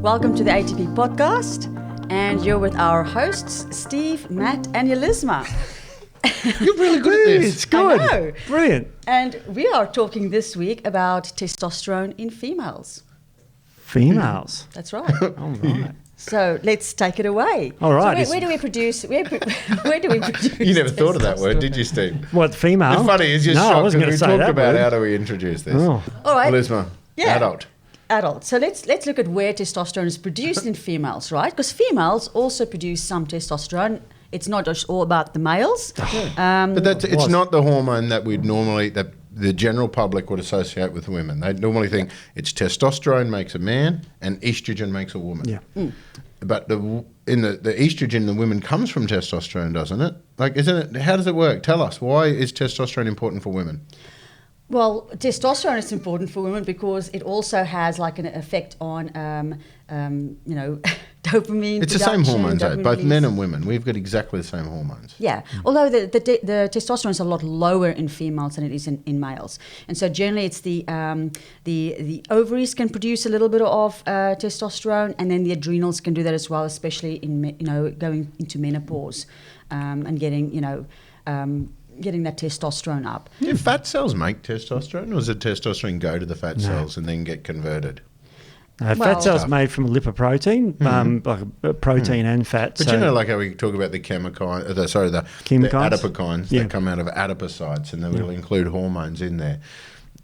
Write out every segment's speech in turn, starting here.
Welcome to the ATP Podcast, and you're with our hosts, Steve, Matt, and Elisma. You're really good at this. It's good. I know. Brilliant. And we are talking this week about testosterone in females. Females. That's right. All right. So let's take it away. All right. So where do we produce? Where do we produce? You never thought of that word, did you, Steve? What, female? It's funny, it's just no, I shocked wasn't because going we to say talked that about word. how do we introduce this. Oh. All right. Elisma, Yeah. adult. So let's look at where testosterone is produced in females, right? Because females also produce some testosterone. It's not just all about the males. But it's not the hormone that we'd normally, that the general public would associate with women. They normally think it's testosterone makes a man and estrogen makes a woman. Yeah. But the estrogen in the women comes from testosterone, doesn't it? Like, isn't it? How does it work? Tell us. Why is testosterone important for women? Well, testosterone is important for women because it also has like an effect on, dopamine. It's the same production, hormones, dopamine both men release. and women. We've got exactly the same hormones. Yeah, although the testosterone is a lot lower in females than it is in males, and so generally it's the ovaries can produce a little bit of testosterone, and then the adrenals can do that as well, especially in going into menopause, and getting that testosterone up. Do fat cells make testosterone, or does the testosterone go to the fat cells and then get converted? Fat cells made from lipoprotein, like a protein and fat. But like how we talk about the chemokines, the adipokines that come out of adipocytes, and they will include hormones in there.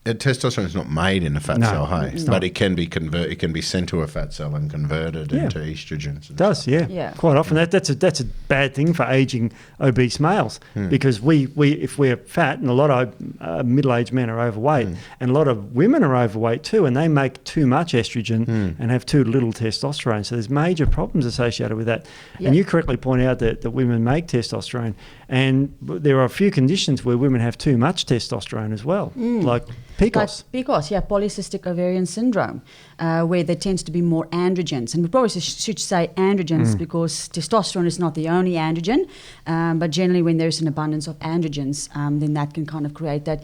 Testosterone is not made in a fat cell, but it can be it can be sent to a fat cell and converted into estrogens. It does, yeah. Quite often that's a bad thing for aging obese males because we if we're fat, and a lot of middle-aged men are overweight, and a lot of women are overweight too, and they make too much estrogen and have too little testosterone. So there's major problems associated with that. Yeah. And you correctly point out that women make testosterone, and there are a few conditions where women have too much testosterone as well, like Pcos. Like Pcos, polycystic ovarian syndrome, where there tends to be more androgens. And we probably should say androgens because testosterone is not the only androgen, but generally when there's an abundance of androgens, then that can kind of create that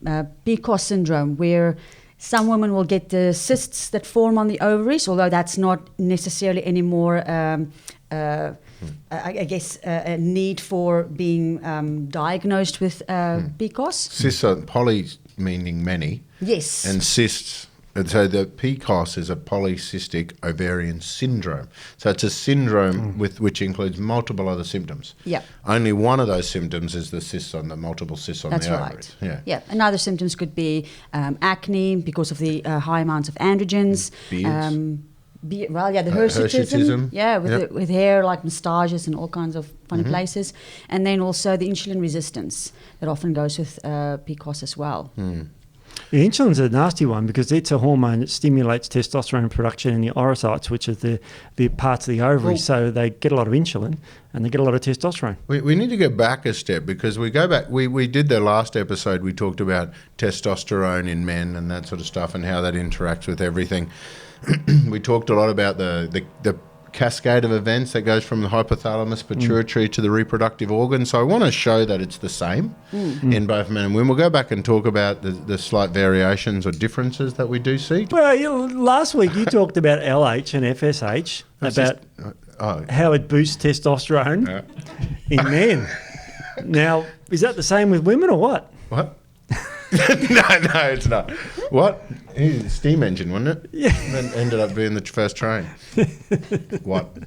Pcos syndrome, where some women will get the cysts that form on the ovaries, although that's not necessarily any more a need for being diagnosed with Pcos. Cysts are poly meaning many. Yes. And cysts. And so the Pcos is a polycystic ovarian syndrome. So it's a syndrome which includes multiple other symptoms. Yeah. Only one of those symptoms is the multiple cysts on the ovaries. That's right. Yeah. And other symptoms could be acne because of the high amounts of androgens. Beards. The hirsutism. Yeah, with hair like moustaches and all kinds of funny places. And then also the insulin resistance that often goes with Pcos as well. The insulin's a nasty one because it's a hormone that stimulates testosterone production in the oocytes, which are the parts of the ovaries. So they get a lot of insulin and they get a lot of testosterone. We need to go back a step because we did the last episode, we talked about testosterone in men and that sort of stuff and how that interacts with everything. We talked a lot about the cascade of events that goes from the hypothalamus pituitary to the reproductive organs. So I want to show that it's the same in both men and women. We'll go back and talk about the slight variations or differences that we do see. Well, last week you talked about LH and FSH, how it boosts testosterone in men. Now, is that the same with women or what? What? No, it's not. What? It was a steam engine, wasn't it? Yeah. And then ended up being the first train. What?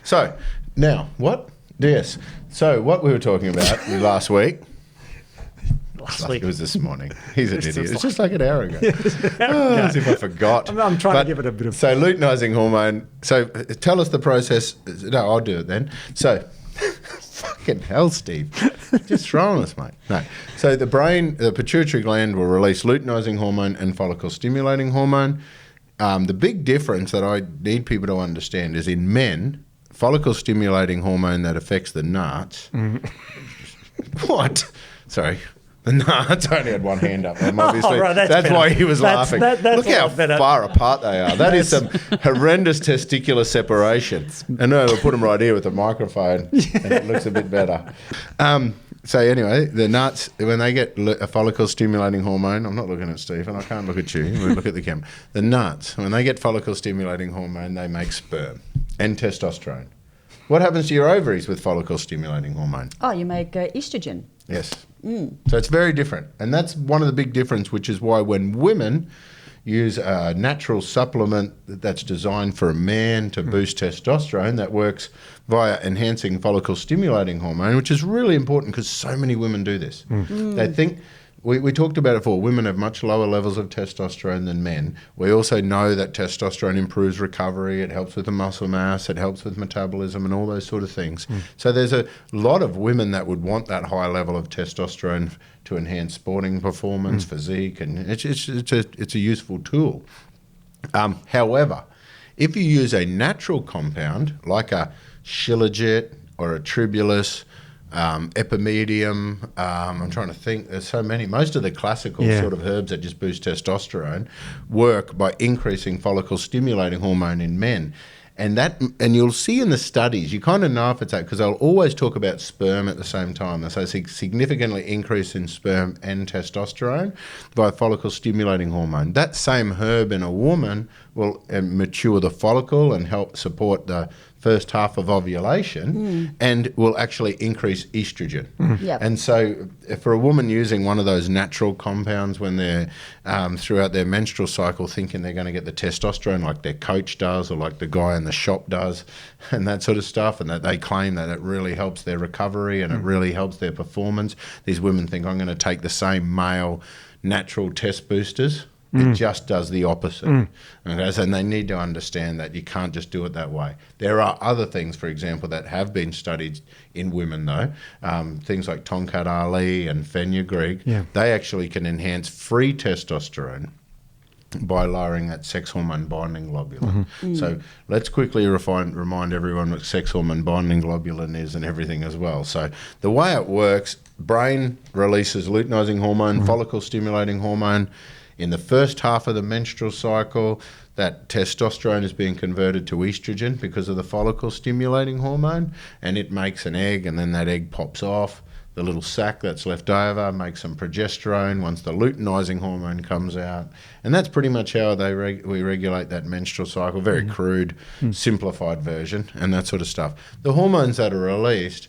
So, now, what? Yes. So, what we were talking about last week. Last week. It was this morning. He's an idiot. It's just like an hour ago. As if I forgot. I'm trying to give it a bit of... So, luteinizing hormone. So, tell us the process. No, I'll do it then. So... Fucking hell, Steve. Just throwing us, mate. No. So the pituitary gland will release luteinizing hormone and follicle stimulating hormone. The big difference that I need people to understand is in men, follicle stimulating hormone that affects the nuts. What? Sorry. No, I only had one hand up. Obviously, that's why he was laughing. Look how far apart they are. That is some horrendous testicular separation. And no, we'll put them right here with the microphone, and it looks a bit better. So anyway, the nuts, when they get a follicle-stimulating hormone, I'm not looking at Stephen, I can't look at you, we look at the camera. The nuts, when they get follicle-stimulating hormone, they make sperm and testosterone. What happens to your ovaries with follicle-stimulating hormone? Oh, you make estrogen. Yes. So it's very different. And that's one of the big difference, which is why when women use a natural supplement that's designed for a man to boost testosterone that works via enhancing follicle-stimulating hormone, which is really important because so many women do this. They think, we talked about it before, women have much lower levels of testosterone than men. We also know that testosterone improves recovery, it helps with the muscle mass, it helps with metabolism and all those sort of things. So there's a lot of women that would want that high level of testosterone to enhance sporting performance, physique, and it's a useful tool. However, if you use a natural compound like a shilajit or a tribulus, epimedium, I'm trying to think, there's so many. Most of the classical sort of herbs that just boost testosterone work by increasing follicle-stimulating hormone in men. And you'll see in the studies, you kind of know if it's that, because they'll always talk about sperm at the same time. They say significantly increase in sperm and testosterone by follicle-stimulating hormone. That same herb in a woman will mature the follicle and help support the first half of ovulation and will actually increase estrogen. Yep. And so for a woman using one of those natural compounds when they're throughout their menstrual cycle thinking they're going to get the testosterone like their coach does or like the guy in the shop does and that sort of stuff, and that they claim that it really helps their recovery and it really helps their performance, these women think, I'm going to take the same male natural test boosters. It just does the opposite. Okay, so they need to understand that you can't just do it that way. There are other things, for example, that have been studied in women, though. Things like Tonkat Ali and fenugreek. They actually can enhance free testosterone by lowering that sex hormone binding globulin. So let's quickly remind everyone what sex hormone binding globulin is and everything as well. So the way it works, brain releases luteinizing hormone, follicle stimulating hormone. In the first half of the menstrual cycle, that testosterone is being converted to estrogen because of the follicle-stimulating hormone, and it makes an egg, and then that egg pops off. The little sac that's left over makes some progesterone once the luteinizing hormone comes out. And that's pretty much how we regulate that menstrual cycle. Very crude, simplified version, and that sort of stuff. The hormones that are released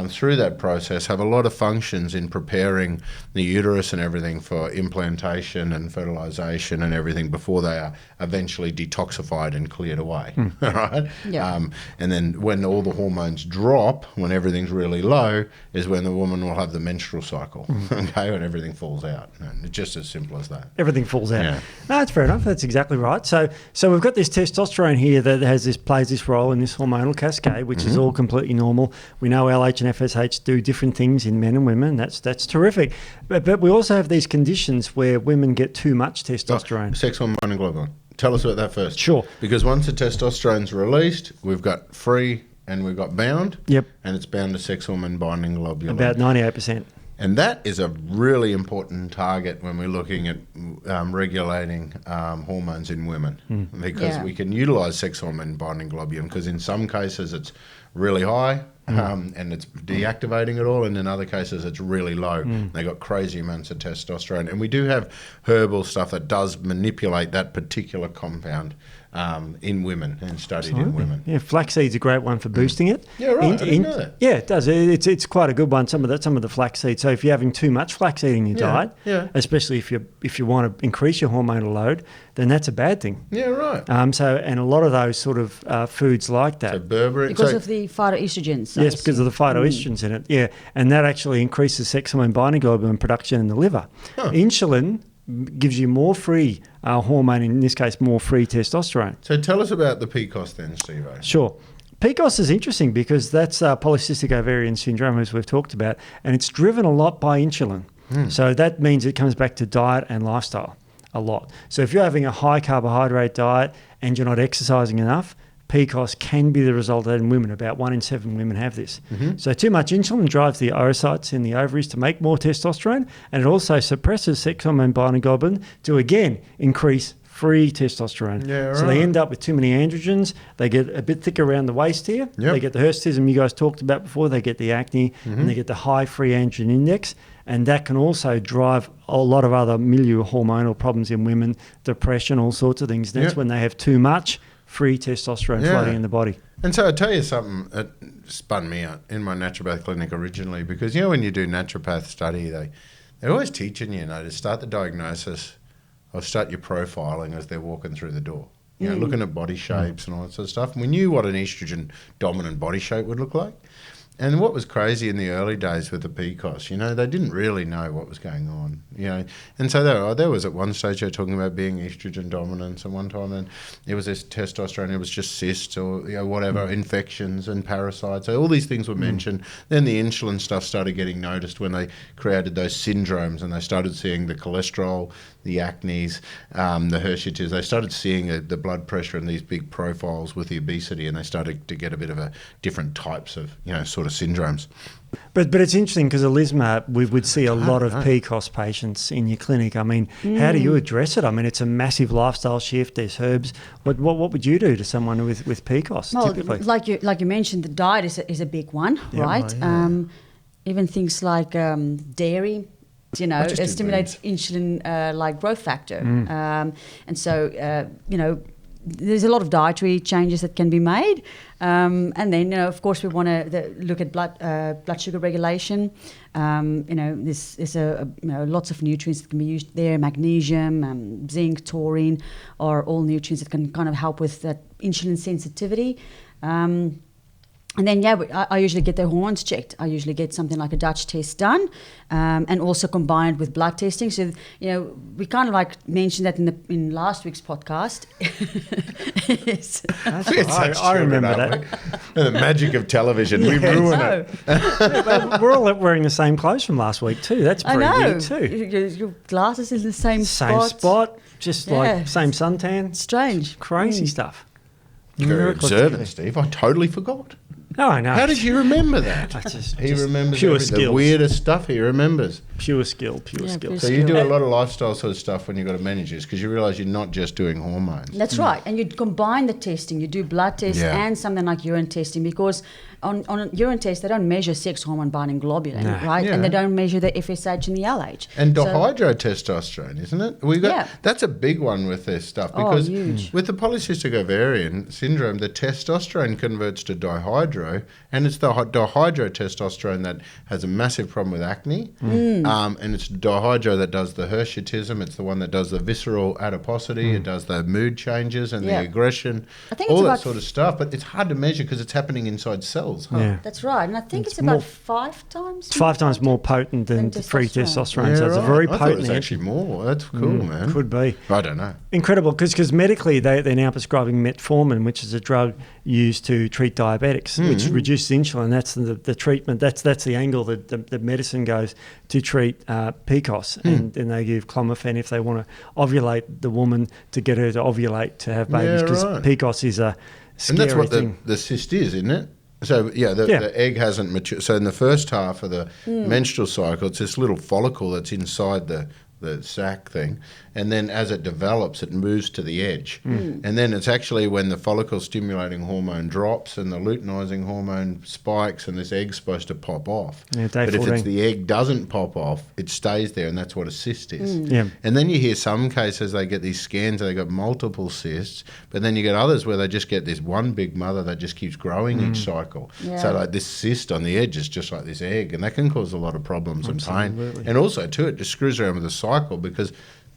through that process have a lot of functions in preparing the uterus and everything for implantation and fertilization and everything before they are eventually detoxified and cleared away. Right? Yeah. And then when all the hormones drop, when everything's really low, is when the woman will have the menstrual cycle, okay, when everything falls out. And it's just as simple as that. Everything falls out. Yeah. No, that's fair enough. That's exactly right. So we've got this testosterone here that plays this role in this hormonal cascade, which is all completely normal. We know LH and FSH do different things in men and women. That's terrific. But we also have these conditions where women get too much testosterone. Sex hormone and globulin. Tell us about that first. Sure. Because once the testosterone's released, we've got free and we've got bound. Yep. And it's bound to sex hormone binding globulin. About 98%. And that is a really important target when we're looking at regulating hormones in women, because we can utilize sex hormone binding globulin, because in some cases it's really high and it's deactivating it all, and in other cases it's really low. They got crazy amounts of testosterone. And we do have herbal stuff that does manipulate that particular compound in women and studied in women. Yeah, flaxseed's a great one for boosting it. Yeah, right. I didn't know that. Yeah, it does. It's quite a good one. Some of the flaxseed. So if you're having too much flaxseed in your diet, especially if you want to increase your hormonal load, then that's a bad thing. Yeah, right. And a lot of those sort of foods like that. So berberine. Because of the phytoestrogens. Yes, because of the phytoestrogens in it. Yeah, and that actually increases sex hormone binding globulin production in the liver. Insulin gives you more free hormone, in this case more free testosterone. So tell us about the Pcos then, Steve. Sure. Pcos is interesting because that's polycystic ovarian syndrome, as we've talked about, and it's driven a lot by insulin. So that means it comes back to diet and lifestyle a lot. So if you're having a high carbohydrate diet and you're not exercising enough, Pcos can be the result of that in women. About 1 in 7 women have this. So too much insulin drives the oocytes in the ovaries to make more testosterone, and it also suppresses sex hormone binding globulin to, again, increase free testosterone. Yeah, So they right. end up with too many androgens. They get a bit thicker around the waist here. Yep. They get the hirsutism you guys talked about before. They get the acne, and they get the high free androgen index. And that can also drive a lot of other milieu hormonal problems in women, depression, all sorts of things. That's Yep. when they have too much free testosterone floating in the body. And so I'll tell you something that spun me out in my naturopath clinic originally, because, when you do naturopath study, they're always teaching you, to start the diagnosis or start your profiling as they're walking through the door. Looking at body shapes and all that sort of stuff. And we knew what an estrogen dominant body shape would look like. And what was crazy in the early days with the Pcos, they didn't really know what was going on, And so there was at one stage they were talking about being estrogen dominance, and one time and it was this testosterone, it was just cysts or whatever, infections and parasites. So all these things were mentioned. Then the insulin stuff started getting noticed when they created those syndromes, and they started seeing the cholesterol, the acnes, the hirsutism. They started seeing the blood pressure and these big profiles with the obesity, and they started to get a bit of a different types of sort of syndromes. But it's interesting because, Elisma, we would see a lot of Pcos patients in your clinic. I mean, how do you address it? I mean, it's a massive lifestyle shift. There's herbs. What would you do to someone with Pcos typically? Like you mentioned, the diet is a big one, right? Even things like dairy. It stimulates insulin like growth factor, and so there's a lot of dietary changes that can be made, and then of course we want to look at blood sugar regulation. There's lots of nutrients that can be used there. Magnesium, zinc, taurine are all nutrients that can kind of help with that insulin sensitivity. And then, I usually get their hormones checked. I usually get something like a Dutch test done, and also combined with blood testing. So, we kind of like mentioned that in last week's podcast. I remember that. The magic of television. We ruin it. We're all wearing the same clothes from last week too. That's pretty weird too. Your glasses in the same spot. Just like same suntan. Strange. Crazy stuff. Very observant, Steve. I totally forgot. Oh, I know. How did you remember that? He remembers the weirdest stuff. He remembers. Pure skill. So you do a lot of lifestyle sort of stuff when you've got to manage this, because you realise you're not just doing hormones. That's right. And you combine the testing. You do blood tests and something like urine testing, because on a urine test, they don't measure sex hormone binding globulin, right? Yeah. And they don't measure the FSH and the LH. And dihydrotestosterone, isn't it? That's a big one with this stuff, because with the polycystic ovarian syndrome, the testosterone converts to dihydro, and it's the dihydrotestosterone that has a massive problem with acne. And it's dihydro that does the hirsutism. It's the one that does the visceral adiposity. It does the mood changes and the aggression, all that sort of stuff. But it's hard to measure because it's happening inside cells. Yeah. That's right. And I think it's about 5 times. 5 times more potent than free testosterone. So it's a very potent. I thought it was actually more. That's cool, man. Could be. I don't know. Incredible, because medically they're now prescribing metformin, which is a drug used to treat diabetics, which reduces insulin. That's the treatment. That's the angle that the medicine goes to treat Pcos. And then they give clomiphene if they want to ovulate the woman, to get her to ovulate to have babies, because Pcos is a scary thing. And that's what the cyst is, isn't it? So, the egg hasn't matured. So in the first half of the menstrual cycle, it's this little follicle that's inside the sac thing. And then as it develops, it moves to the edge. And then it's actually when the follicle-stimulating hormone drops and the luteinizing hormone spikes, and this egg's supposed to pop off. Yeah, but if the egg doesn't pop off, it stays there, and that's what a cyst is. Yeah. And then you hear some cases they get these scans, they got multiple cysts, but then you get others where they just get this one big mother that just keeps growing each cycle. Yeah. So like this cyst on the edge is just like this egg, and that can cause a lot of problems and pain. And also too, it just screws around with the cycle, because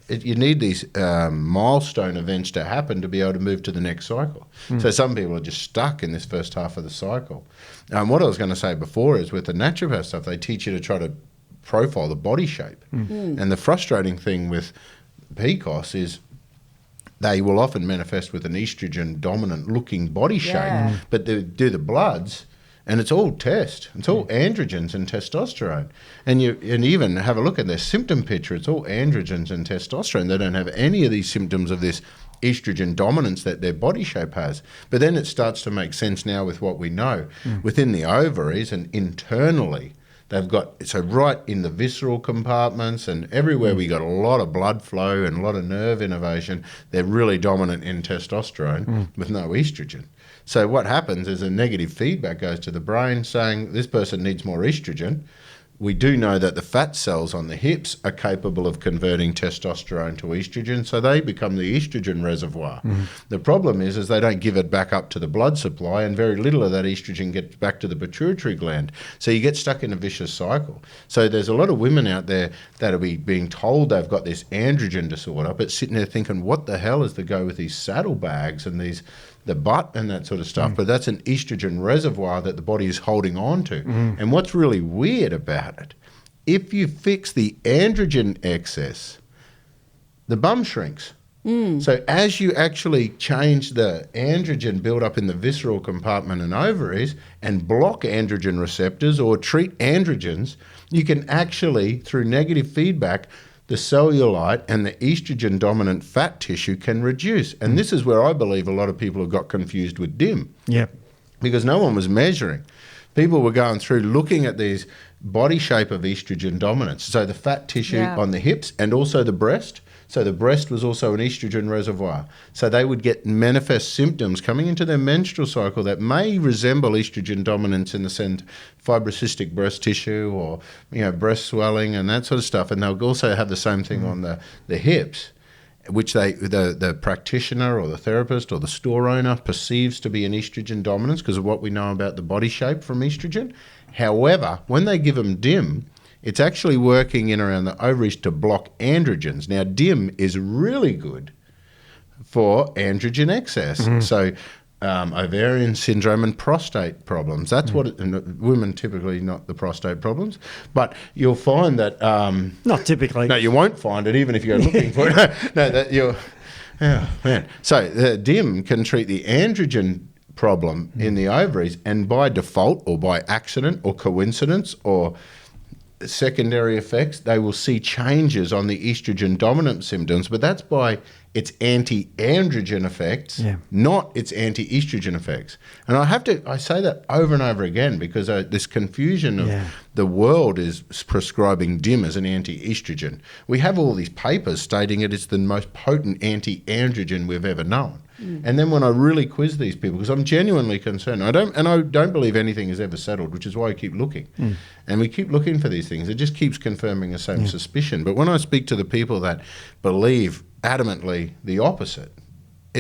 you need these milestone events to happen to be able to move to the next cycle. So some people are just stuck in this first half of the cycle. What I was going to say before is, with the naturopath stuff, they teach you to try to profile the body shape. And the frustrating thing with Pcos is they will often manifest with an estrogen dominant looking body shape, but they do the bloods, and it's all test. It's all androgens and testosterone. And even have a look at their symptom picture. It's all androgens and testosterone. They don't have any of these symptoms of this estrogen dominance that their body shape has. But then it starts to make sense now with what we know. Within the ovaries and internally, They've got, so right in the visceral compartments and everywhere we got a lot of blood flow and a lot of nerve innervation, they're really dominant in testosterone with no estrogen. So what happens is a negative feedback goes to the brain saying this person needs more estrogen. We do know that the fat cells on the hips are capable of converting testosterone to estrogen, so they become the estrogen reservoir. The problem is they don't give it back up to the blood supply, and very little of that estrogen gets back to the pituitary gland. So you get stuck in a vicious cycle. So there's a lot of women out there that are being told they've got this androgen disorder, but sitting there thinking, what the hell is the go with these saddlebags and the butt and that sort of stuff, but that's an estrogen reservoir that the body is holding on to. And what's really weird about it, if you fix the androgen excess, the bum shrinks. So as you actually change the androgen build-up in the visceral compartment and ovaries and block androgen receptors or treat androgens, you can actually, through negative feedback, the cellulite and the estrogen-dominant fat tissue can reduce. And this is where I believe a lot of people have got confused with DIM. Yep. Because no one was measuring. People were going through looking at these body shape of estrogen dominance. So the fat tissue on the hips and also the breast. So the breast was also an estrogen reservoir. So they would get manifest symptoms coming into their menstrual cycle that may resemble estrogen dominance in the sense fibrocystic breast tissue or breast swelling and that sort of stuff. And they'll also have the same thing on the hips, which the practitioner or the therapist or the store owner perceives to be an estrogen dominance because of what we know about the body shape from estrogen. However, when they give them DIM, it's actually working in around the ovaries to block androgens. Now, DIM is really good for androgen excess. So ovarian syndrome and prostate problems. That's what women typically not the prostate problems, but you'll find that not typically. No, you won't find it even if you're looking for it. No, that you're. Oh man! So the DIM can treat the androgen problem in the ovaries, and by default, or by accident, or coincidence, or secondary effects, they will see changes on the estrogen dominant symptoms, but that's by its anti-androgen effects, not its anti-estrogen effects. And I say that over and over again because this confusion of the world is prescribing DIM as an anti-estrogen. We have all these papers stating it is the most potent anti-androgen we've ever known. And then when I really quiz these people, because I'm genuinely concerned, I don't believe anything is ever settled, which is why I keep looking. And we keep looking for these things. It just keeps confirming the same suspicion. But when I speak to the people that believe adamantly the opposite,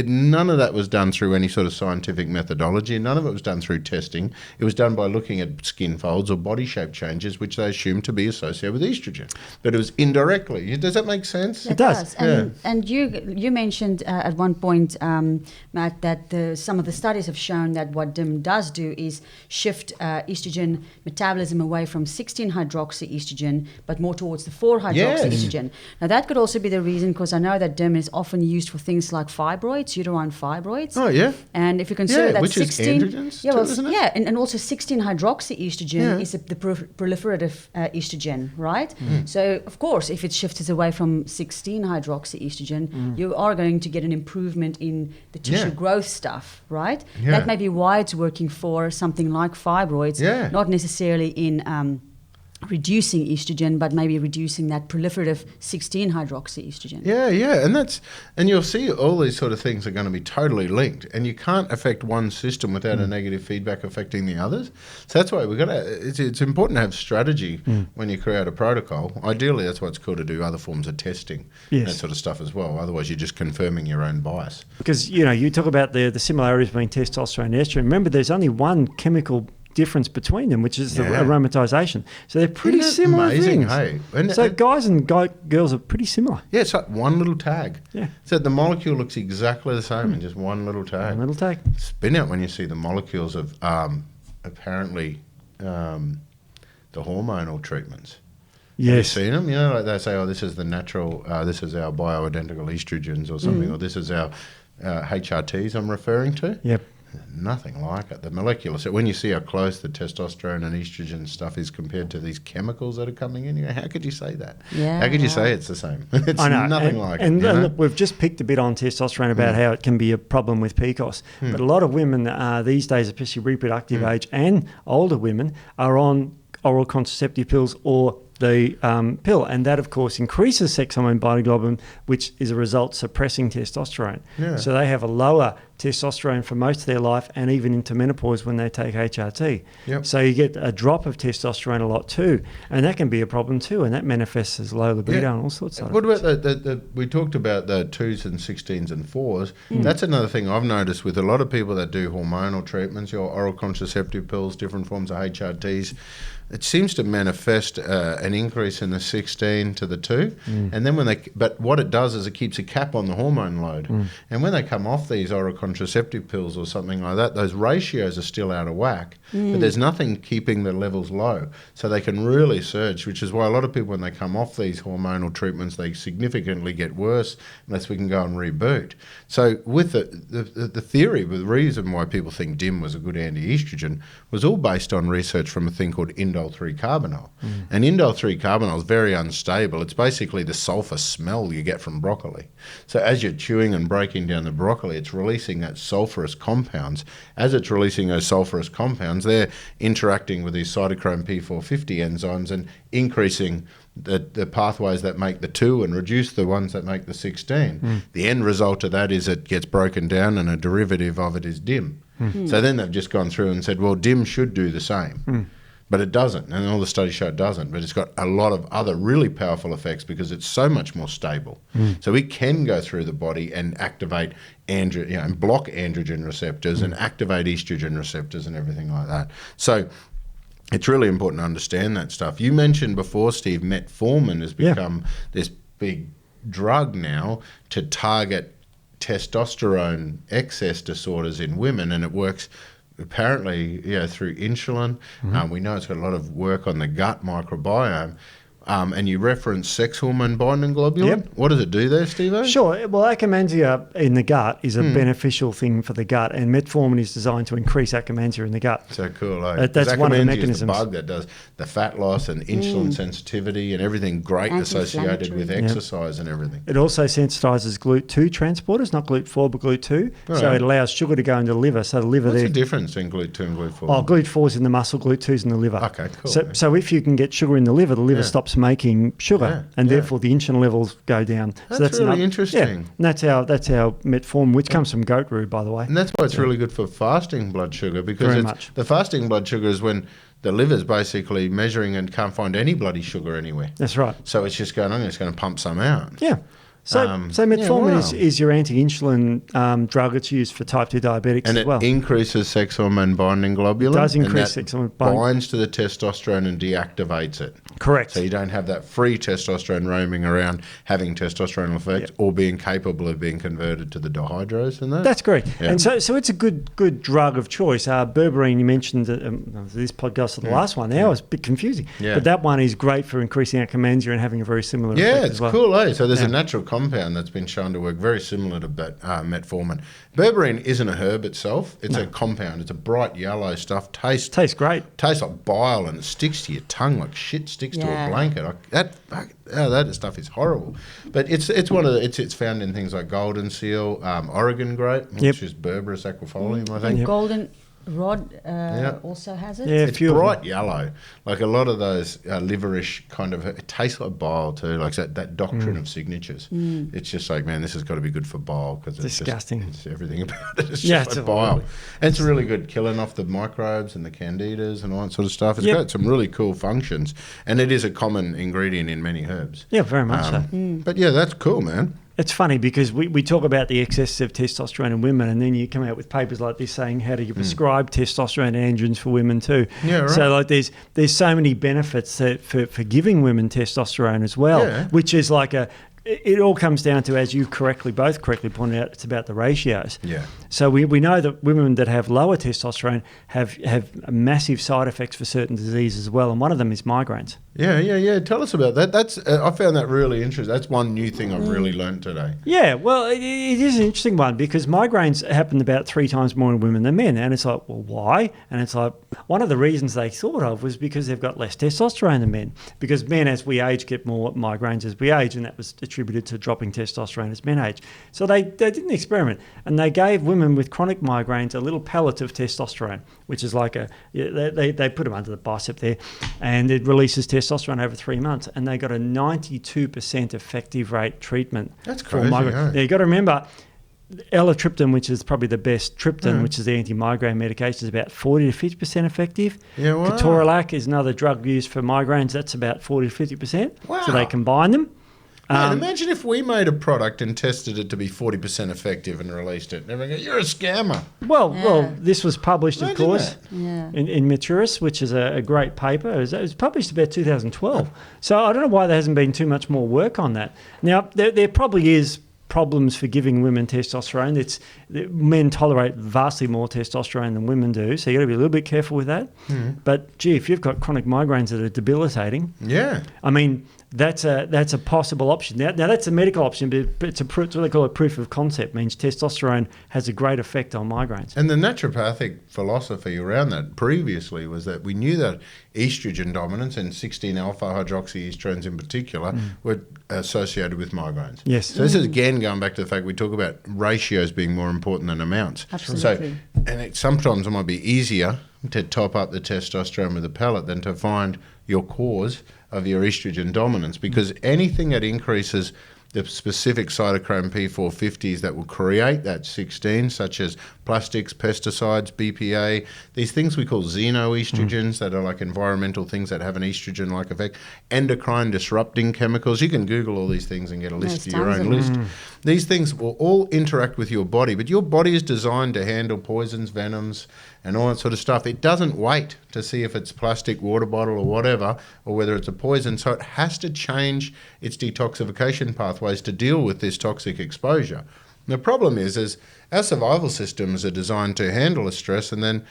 none of that was done through any sort of scientific methodology. None of it was done through testing. It was done by looking at skin folds or body shape changes, which they assumed to be associated with estrogen. But it was indirectly. Does that make sense? It does. And you mentioned at one point, Matt, that some of the studies have shown that what DIM does do is shift estrogen metabolism away from 16-hydroxy-estrogen, but more towards the 4-hydroxy-estrogen. Now, that could also be the reason, because I know that DIM is often used for things like fibroids, uterine fibroids. Oh, yeah. And if you consider that which 16... is androgens too, isn't it? And also 16-hydroxy-estrogen is the proliferative estrogen, right? So, of course, if it shifts away from 16-hydroxy-estrogen, you are going to get an improvement in the tissue growth stuff, right? That may be why it's working for something like fibroids, not necessarily in... reducing estrogen, but maybe reducing that proliferative 16-hydroxy-estrogen. And you'll see all these sort of things are going to be totally linked, and you can't affect one system without a negative feedback affecting the others. So that's why it's important to have strategy when you create a protocol. Ideally, that's why it's cool to do other forms of testing, that sort of stuff as well. Otherwise, you're just confirming your own bias. Because you talk about the similarities between testosterone and estrogen. Remember, there's only one chemical difference between them, which is the aromatization. So they're pretty similar amazing, things. Hey? So guys and girls are pretty similar. Yeah, it's like one little tag. Yeah. So the molecule looks exactly the same in just one little tag. One little tag. Spin out when you see the molecules of apparently the hormonal treatments. Yes. Have you seen them? Like they say, this is the natural, this is our bioidentical estrogens or something, or this is our HRTs I'm referring to. Yep. Nothing like it. The molecular. So when you see how close the testosterone and estrogen stuff is compared to these chemicals that are coming in, you go, how could you say that? Yeah. How could you say it's the same? It's nothing like it. And look, we've just picked a bit on testosterone about how it can be a problem with Pcos. But a lot of women these days, especially reproductive age and older women, are on oral contraceptive pills or the pill, and that of course increases sex hormone binding globulin, which is a result suppressing testosterone. Yeah. So they have a lower testosterone for most of their life, and even into menopause when they take HRT. Yep. So you get a drop of testosterone a lot too, and that can be a problem too, and that manifests as low libido and all sorts of What things. about we talked about the 2s and 16s and 4s. That's another thing I've noticed with a lot of people that do hormonal treatments, your oral contraceptive pills, different forms of HRTs. It seems to manifest an increase in the 16 to the 2, and then but what it does is it keeps a cap on the hormone load, and when they come off these oral contraceptive pills or something like that, those ratios are still out of whack, but there's nothing keeping the levels low, so they can really surge, which is why a lot of people, when they come off these hormonal treatments, they significantly get worse unless we can go and reboot. So with the theory, the reason why people think DIM was a good anti-estrogen was all based on research from a thing called indole-3-carbinol. And indole-3-carbinol is very unstable. It's basically the sulfur smell you get from broccoli. So as you're chewing and breaking down the broccoli, it's releasing that sulfurous compounds. As it's releasing those sulfurous compounds, they're interacting with these cytochrome P450 enzymes and increasing the pathways that make the 2 and reduce the ones that make the 16. The end result of that is it gets broken down, and a derivative of it is DIM. So then they've just gone through and said, well, DIM should do the same. But it doesn't, and all the studies show it doesn't. But it's got a lot of other really powerful effects because it's so much more stable. So it can go through the body and activate and block androgen receptors and activate estrogen receptors and everything like that. So it's really important to understand that stuff. You mentioned before, Steve, metformin has become this big drug now to target testosterone excess disorders in women, and it works apparently through insulin. We know it's got a lot of work on the gut microbiome. And you reference sex hormone binding globulin. Yep. What does it do there, Steve-O? Sure. Well, Akkermansia in the gut is a beneficial thing for the gut, and metformin is designed to increase Akkermansia in the gut. So cool, eh? That's one of the mechanisms. Is the bug that does the fat loss and insulin sensitivity and everything great associated with exercise and everything. It also sensitizes GLUT2 transporters, not GLUT4 but GLUT2. Right. So it allows sugar to go into the liver. So the liver What's the difference in GLUT2 and GLUT4? Oh, GLUT4 is in the muscle, GLUT2 is in the liver. Okay, cool. So if you can get sugar in the liver stops making sugar, and therefore the insulin levels go down. That's really interesting. Yeah, and that's our metformin, which comes from goat root, by the way. And that's why it's really good for fasting blood sugar, because the fasting blood sugar is when the liver's basically measuring and can't find any bloody sugar anywhere. That's right. So it's just going, I'm just going to pump some out. Yeah. So metformin is your anti-insulin drug. It's used for type 2 diabetics as well. And it increases sex hormone binding globulin. It does increase sex hormone binding. Binds to the testosterone and deactivates it. Correct. So you don't have that free testosterone roaming around having testosterone effects or being capable of being converted to the dihydrose and that. That's correct. Yeah. And so it's a good drug of choice. Berberine, you mentioned this podcast or the last one. Now it's a bit confusing. Yeah. But that one is great for increasing Akkermansia and having a very similar effect it's as well. cool, eh? So there's a natural compound that's been shown to work very similar to metformin. Berberine isn't a herb itself. It's a compound. It's a bright yellow stuff. Tastes great. Tastes like bile, and it sticks to your tongue like shit sticks to a blanket. That stuff is horrible. But it's found in things like golden seal, Oregon grape, which is Berberis aquifolium, I think. Golden rod also has it. Yeah, It's bright yellow, like a lot of those liverish kind of. It tastes like bile too, like that doctrine of signatures. It's just like, man, this has got to be good for bile because it's disgusting. It's everything about it. It's just like bile, and it's really good killing off the microbes and the candidas and all that sort of stuff. It's got some really cool functions, and it is a common ingredient in many herbs. Yeah, very much so. But yeah, that's cool, man. It's funny because we talk about the excess of testosterone in women, and then you come out with papers like this saying how do you prescribe testosterone and androgens for women too. Yeah, right. So like there's so many benefits for giving women testosterone as well, which is like it all comes down to, as you both correctly pointed out, it's about the ratios. Yeah. So we know that women that have lower testosterone have massive side effects for certain diseases as well, and one of them is migraines. Yeah. Tell us about that. That's I found that really interesting. That's one new thing I've really learned today. Yeah, well, it is an interesting one because migraines happen about 3 times more in women than men. And it's like, well, why? And it's like, one of the reasons they thought of was because they've got less testosterone than men. Because men, as we age, get more migraines as we age, and that was attributed to dropping testosterone as men age. So they did an experiment, and they gave women with chronic migraines a little pellet of testosterone, which is like they put them under the bicep there, and it releases testosterone over 3 months, and they got a 92% effective rate treatment. That's for crazy. migraine. Yeah. Now, you got to remember, Elatriptan, which is probably the best triptan, which is the anti-migraine medication, is about 40 to 50% effective. Yeah, wow. Ketorolac is another drug used for migraines. That's about 40 to 50%. Wow. So they combine them. Man, imagine if we made a product and tested it to be 40% effective and released it. And everyone go, you're a scammer. Well, this was published, Imagine of course, Yeah. in Maturus, which is a great paper. It was published about 2012. So I don't know why there hasn't been too much more work on that. Now, there probably is problems for giving women testosterone. Men tolerate vastly more testosterone than women do, so you got to be a little bit careful with that. But gee, if you've got chronic migraines that are debilitating, Yeah. I mean, that's a possible option. Now that's a medical option, but it's what they call a proof of concept. Means testosterone has a great effect on migraines. And the naturopathic philosophy around that previously was that we knew that estrogen dominance and 16-alpha-hydroxyestrogens in particular were associated with migraines. Yes. So this is again going back to the fact we talk about ratios being more important than amounts. Absolutely. So, and sometimes it might be easier to top up the testosterone with a pellet than to find your cause of your estrogen dominance, because anything that increases the specific cytochrome P450s that will create that 16, such as plastics, pesticides, BPA, these things we call xenoestrogens that are like environmental things that have an estrogen-like effect, endocrine disrupting chemicals. You can Google all these things and get a list of your own list. These things will all interact with your body, but your body is designed to handle poisons, venoms, and all that sort of stuff. It doesn't wait to see if it's plastic, water bottle or whatever, or whether it's a poison. So it has to change its detoxification pathways to deal with this toxic exposure. The problem is our survival systems are designed to handle a stress and then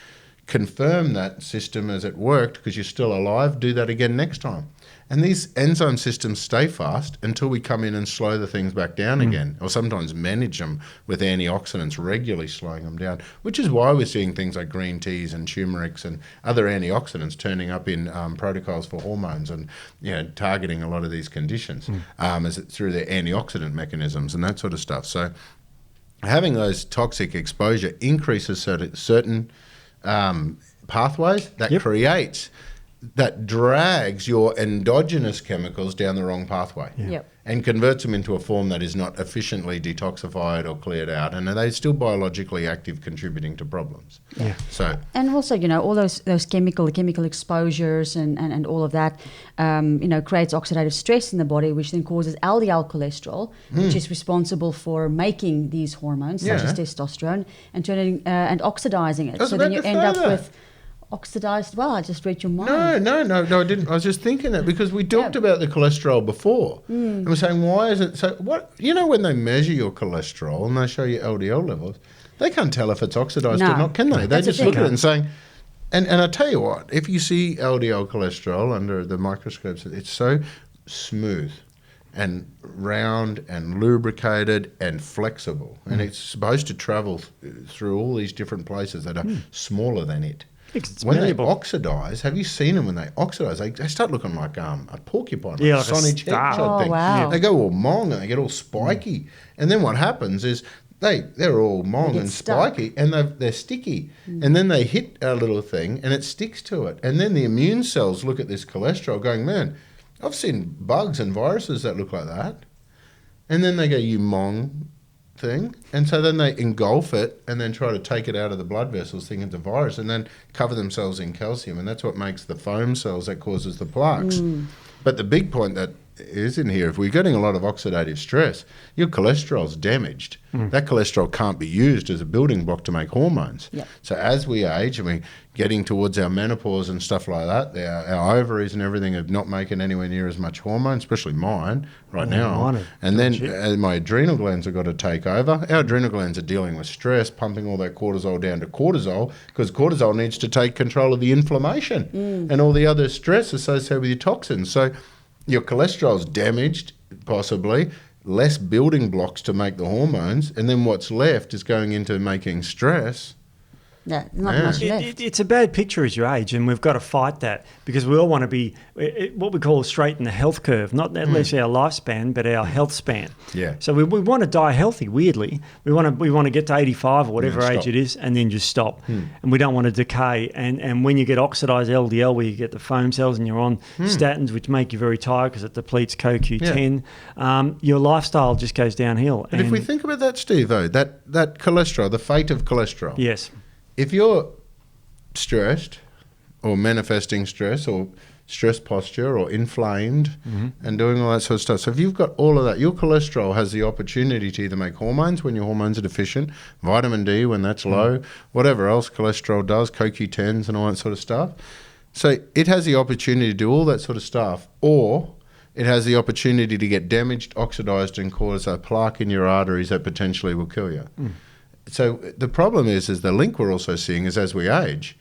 confirm that system as it worked because you're still alive, do that again next time. And these enzyme systems stay fast until we come in and slow the things back down again, or sometimes manage them with antioxidants, regularly slowing them down, which is why we're seeing things like green teas and turmerics and other antioxidants turning up in protocols for hormones and targeting a lot of these conditions through their antioxidant mechanisms and that sort of stuff. So having those toxic exposure increases certain pathways that creates, that drags your endogenous chemicals down the wrong pathway and converts them into a form that is not efficiently detoxified or cleared out, and they're still biologically active, contributing to problems. Yeah. So, and also, all those chemical exposures and all of that, creates oxidative stress in the body, which then causes LDL cholesterol, which is responsible for making these hormones, such as testosterone, and turning and oxidizing it. So then you end up with oxidized. Well, I just read your mind. No, I didn't. I was just thinking that because we talked about the cholesterol before, and we're saying, why is it so? What when they measure your cholesterol and they show you LDL levels, they can't tell if it's oxidized or not, can they? They just look at it and saying, and I tell you what, if you see LDL cholesterol under the microscopes, it's so smooth and round and lubricated and flexible, and it's supposed to travel through all these different places that are smaller than it. When they oxidize, have you seen them when they oxidize? They start looking like a porcupine, like a Sonic Hedgehog thing. Wow. They go all mong and they get all spiky. And then what happens is they're all mong and spiky and they're sticky. And then they hit a little thing and it sticks to it. And then the immune cells look at this cholesterol going, man, I've seen bugs and viruses that look like that. And then they go, you mong thing, and so then they engulf it and then try to take it out of the blood vessels thinking it's a virus and then cover themselves in calcium, and that's what makes the foam cells that causes the plaques. But the big point that is in here, if we're getting a lot of oxidative stress, your cholesterol's damaged. That cholesterol can't be used as a building block to make hormones. Yep. So as we age and we're getting towards our menopause and stuff like that, our ovaries and everything are not making anywhere near as much hormone, especially mine right now. And then my adrenal glands have got to take over. Our adrenal glands are dealing with stress, pumping all that cortisol down to cortisol, because cortisol needs to take control of the inflammation and all the other stress associated with your toxins. So your cholesterol's damaged, possibly, less building blocks to make the hormones, and then what's left is going into making stress. Yeah, not much left. It's a bad picture as you age, and we've got to fight that, because we all want to be what we call straight in the health curve, not necessarily our lifespan, but our health span. Yeah. So we want to die healthy. Weirdly, we want to get to 85 or whatever age it is, and then just stop. And we don't want to decay. And when you get oxidized LDL, where you get the foam cells, and you're on statins, which make you very tired because it depletes CoQ10, your lifestyle just goes downhill. But if we think about that, Steve-O, that cholesterol, the fate of cholesterol. Yes. If you're stressed or manifesting stress or stress posture or inflamed and doing all that sort of stuff, so if you've got all of that, your cholesterol has the opportunity to either make hormones when your hormones are deficient, vitamin D when that's low, whatever else cholesterol does, CoQ10s and all that sort of stuff. So it has the opportunity to do all that sort of stuff, or it has the opportunity to get damaged, oxidized, and cause a plaque in your arteries that potentially will kill you. So the problem is the link we're also seeing is as we age,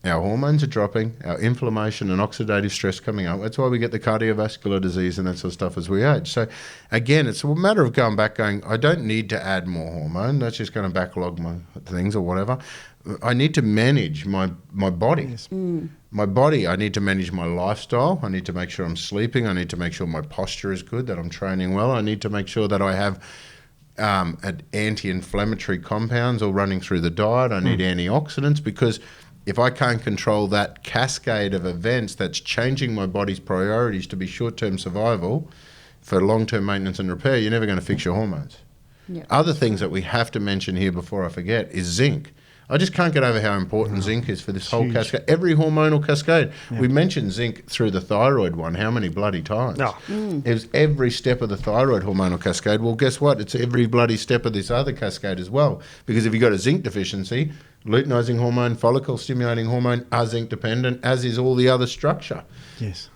our hormones are dropping, our inflammation and oxidative stress coming up. That's why we get the cardiovascular disease and that sort of stuff as we age. So again, it's a matter of going back going, I don't need to add more hormone. That's just going to backlog my things or whatever. I need to manage my body. Yes. My body, I need to manage my lifestyle. I need to make sure I'm sleeping. I need to make sure my posture is good, that I'm training well. I need to make sure that I have anti-inflammatory compounds all running through the diet. I need antioxidants, because if I can't control that cascade of events that's changing my body's priorities to be short-term survival for long-term maintenance and repair, you're never going to fix your hormones. Yeah. Other things that we have to mention here before I forget is zinc. I just can't get over how important zinc is for this whole cascade, every hormonal cascade. Yeah. We mentioned zinc through the thyroid one, how many bloody times? It was every step of the thyroid hormonal cascade. Well, guess what? It's every bloody step of this other cascade as well. Because if you've got a zinc deficiency, luteinizing hormone, follicle stimulating hormone are zinc dependent, as is all the other structure. Yes.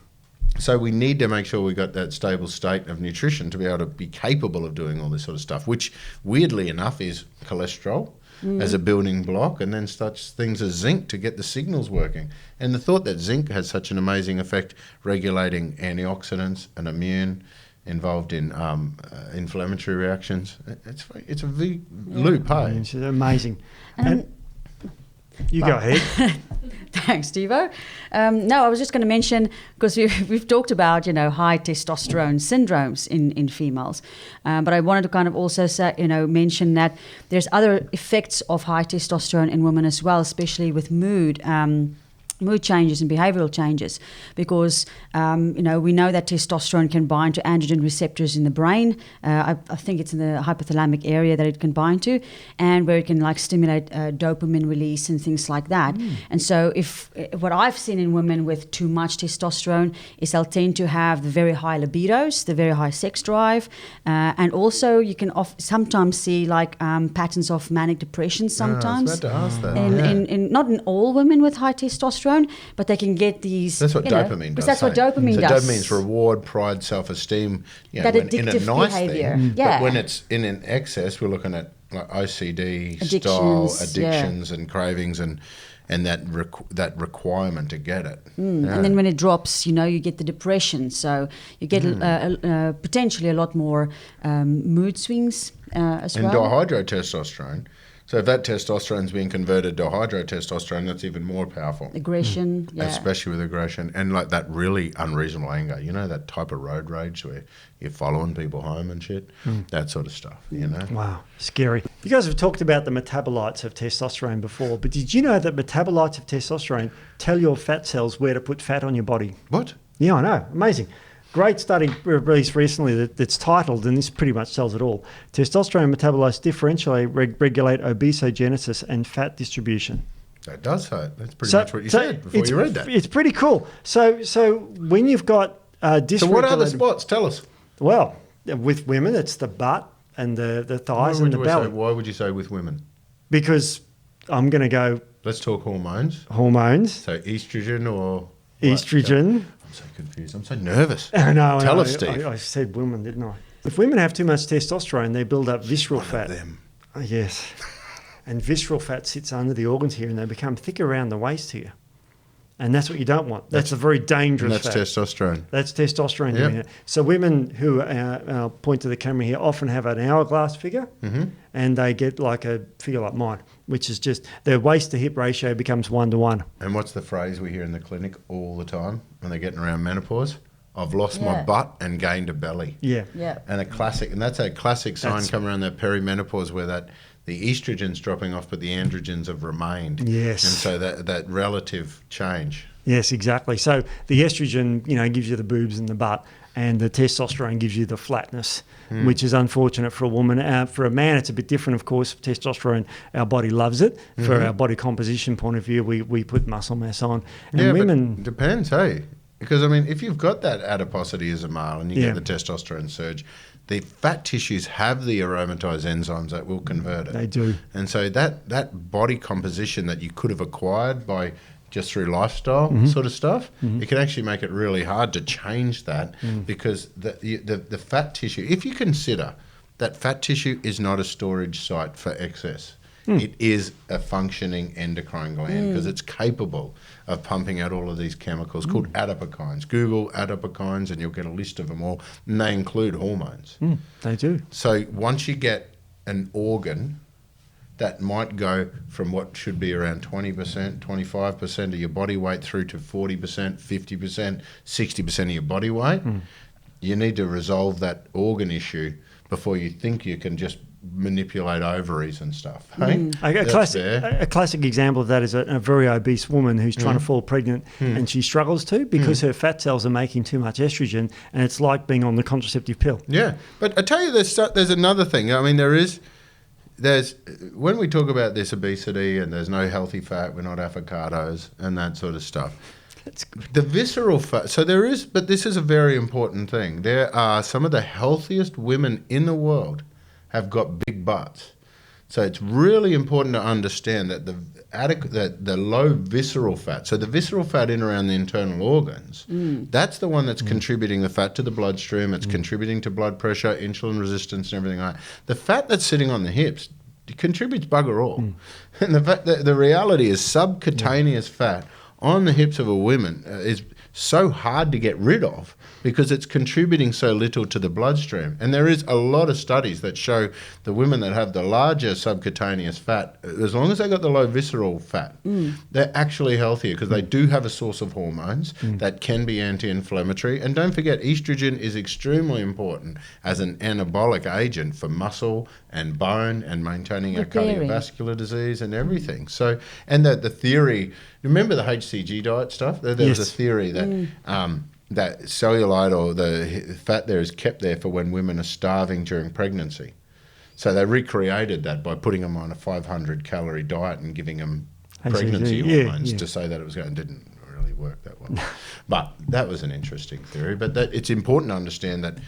So we need to make sure we got that stable state of nutrition to be able to be capable of doing all this sort of stuff, which weirdly enough is cholesterol as a building block, and then such things as zinc to get the signals working. And the thought that zinc has such an amazing effect regulating antioxidants and immune, involved in inflammatory reactions, it's a big loop, hey? It's amazing. And you go ahead. Thanks, Steve-O. No, I was just going to mention, because we've talked about, high testosterone syndromes in females, but I wanted to kind of also say, mention that there's other effects of high testosterone in women as well, especially with mood changes and behavioral changes, because we know that testosterone can bind to androgen receptors in the brain. I think it's in the hypothalamic area that it can bind to, and where it can stimulate dopamine release and things like that. And so what I've seen in women with too much testosterone is they'll tend to have the very high libidos, the very high sex drive, and also you can sometimes see patterns of manic depression sometimes. I was about to ask that. In not in all women with high testosterone, but they can get these. That's what dopamine does. That's what dopamine does. So dopamine's reward, pride, self-esteem. That addictive behavior. But when it's in an excess, we're looking at OCD, addictions, and cravings, and that requirement to get it. And then when it drops, you get the depression. So you get potentially a lot more mood swings as well. And dihydrotestosterone. So if that testosterone is being converted to hydrotestosterone, that's even more powerful. Aggression, especially with aggression, and that really unreasonable anger. That type of road rage where you're following people home and shit. That sort of stuff. Wow, scary. You guys have talked about the metabolites of testosterone before, but did you know that metabolites of testosterone tell your fat cells where to put fat on your body? What? Yeah, I know. Amazing. Great study released recently that's titled, and this pretty much tells it all, Testosterone Metabolites Differentially Regulate Obesogenesis and Fat Distribution. That does say it. That's pretty much what you said before you read that. It's pretty cool. So when you've got So what are the spots? Tell us. Well, with women, it's the butt and the thighs and the belly. Why would you say with women? Because I'm going to go... Let's talk hormones. Hormones. So estrogen or... Estrogen. I'm so confused. I'm so nervous. No, Tell us, Steve. I said women, didn't I? If women have too much testosterone, they build up visceral fat. Them. Oh, yes. And visceral fat sits under the organs here and they become thick around the waist here. And that's what you don't want. That's a very dangerous fat. That's testosterone. That's testosterone doing it. So women who, I'll point to the camera here, often have an hourglass figure and they get like a figure like mine, which is just their waist to hip ratio becomes 1:1. And what's the phrase we hear in the clinic all the time when they're getting around menopause? I've lost my butt and gained a belly. Yeah. And that's a classic sign coming around that perimenopause where the estrogen's dropping off, but the androgens have remained. Yes. And so that relative change. Yes, exactly. So the estrogen, gives you the boobs and the butt, and the testosterone gives you the flatness, which is unfortunate for a woman. For a man, it's a bit different, of course. Testosterone, our body loves it. For our body composition point of view, we put muscle mass on. And women... but it depends, hey? Because, if you've got that adiposity as a male and you get the testosterone surge, the fat tissues have the aromatase enzymes that will convert it. They do. And so that body composition that you could have acquired by just through lifestyle sort of stuff, it can actually make it really hard to change that because the fat tissue, if you consider that fat tissue is not a storage site for excess, it is a functioning endocrine gland because it's capable of pumping out all of these chemicals called adipokines. Google adipokines and you'll get a list of them all, and they include hormones. They do. So once you get an organ that might go from what should be around 20%, 25% of your body weight through to 40%, 50%, 60% of your body weight, you need to resolve that organ issue before you think you can just manipulate ovaries and stuff. Hey? A classic example of that is a very obese woman who's trying to fall pregnant and she struggles to because her fat cells are making too much estrogen, and it's like being on the contraceptive pill. Yeah, but I tell you, there's another thing. There's when we talk about this obesity and there's no healthy fat, we're not avocados and that sort of stuff. That's good. The visceral fat. So there is, but this is a very important thing. There are some of the healthiest women in the world have got big butts. So it's really important to understand that the low visceral fat, so the visceral fat in around the internal organs, that's the one that's contributing the fat to the bloodstream, it's contributing to blood pressure, insulin resistance and everything like that. The fat that's sitting on the hips contributes bugger all. And the reality is subcutaneous fat on the hips of a woman is so hard to get rid of because it's contributing so little to the bloodstream. And there is a lot of studies that show the women that have the larger subcutaneous fat, as long as they got the low visceral fat, they're actually healthier because they do have a source of hormones that can be anti-inflammatory. And don't forget, estrogen is extremely important as an anabolic agent for muscle and bone and maintaining our cardiovascular disease and everything. So, and the theory, remember the HCG diet stuff? There was a theory that that cellulite or the fat there is kept there for when women are starving during pregnancy. So they recreated that by putting them on a 500 calorie diet and giving them pregnancy hormones to say that it was going. Didn't really work that well. But that was an interesting theory. But it's important to understand that,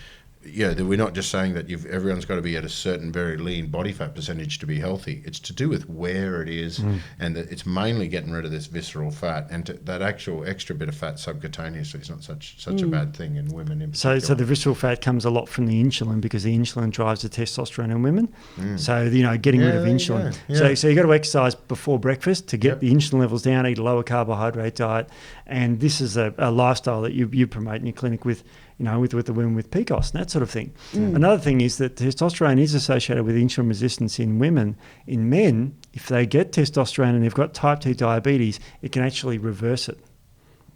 that we're not just saying that everyone's got to be at a certain very lean body fat percentage to be healthy. It's to do with where it is, and that it's mainly getting rid of this visceral fat, and that actual extra bit of fat subcutaneously is not such a bad thing in women in particular. So the visceral fat comes a lot from the insulin because the insulin drives the testosterone in women. So, getting rid of insulin. So you got to exercise before breakfast to get the insulin levels down, eat a lower carbohydrate diet, and this is a lifestyle that you promote in your clinic with the women with Pcos and that sort of thing. Another thing is that testosterone is associated with insulin resistance in women. In men, if they get testosterone and they've got type 2 diabetes, it can actually reverse it.